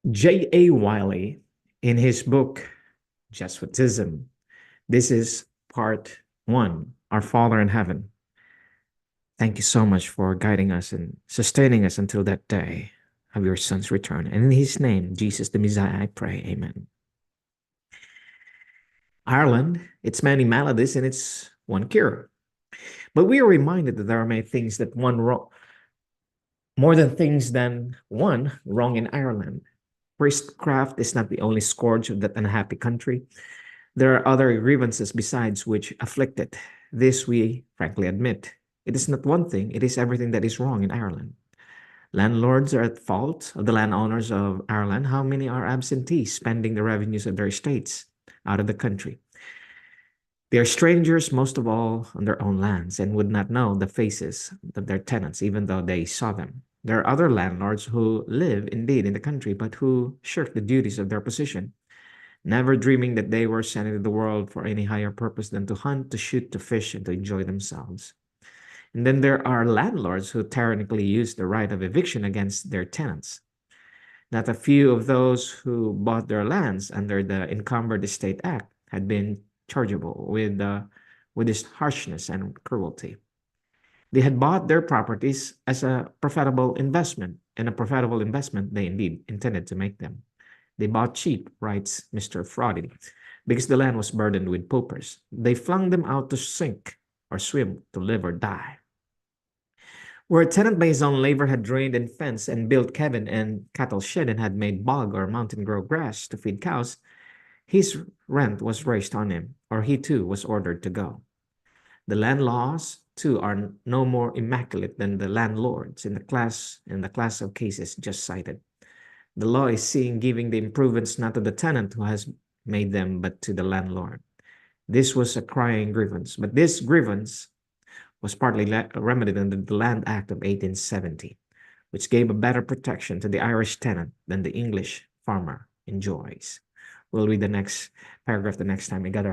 Wylie, in his book, Jesuitism, this is part one, Our Father in Heaven. Thank you so much for guiding us and sustaining us until that day of your Son's return. And in his name, Jesus the Messiah, I pray. Amen. Ireland, its many maladies and its one cure. But we are reminded that there are many things that one wrong, more than things than one wrong in Ireland. Priestcraft is not the only scourge of that unhappy country. There are other grievances besides which afflict it. This we frankly admit. It is not one thing, it is everything that is wrong in Ireland. Landlords are at fault of the landowners of Ireland. How many are absentees, spending the revenues of their estates out of the country? They are strangers, most of all, on their own lands, and would not know the faces of their tenants, even though they saw them. There are other landlords who live indeed in the country, but who shirk the duties of their position, never dreaming that they were sent into the world for any higher purpose than to hunt, to shoot, to fish, and to enjoy themselves. And then there are landlords who tyrannically use the right of eviction against their tenants. Not a few of those who bought their lands under the Encumbered Estate Act had been chargeable with this harshness and cruelty. They had bought their properties as a profitable investment, and a profitable investment they indeed intended to make them. They bought cheap, writes Mr. Fraudy, because the land was burdened with paupers. They flung them out to sink or swim, to live or die. Where a tenant by his own labor had drained and fenced and built cabin and cattle shed and had made bog or mountain grow grass to feed cows, his rent was raised on him, or he too was ordered to go. The land laws too are no more immaculate than the landlords in the class of cases just cited. The law is seen giving the improvements not to the tenant who has made them, but to the landlord. This was a crying grievance, but this grievance was partly remedied under the Land Act of 1870, which gave a better protection to the Irish tenant than the English farmer enjoys. We'll read the next paragraph the next time we gather.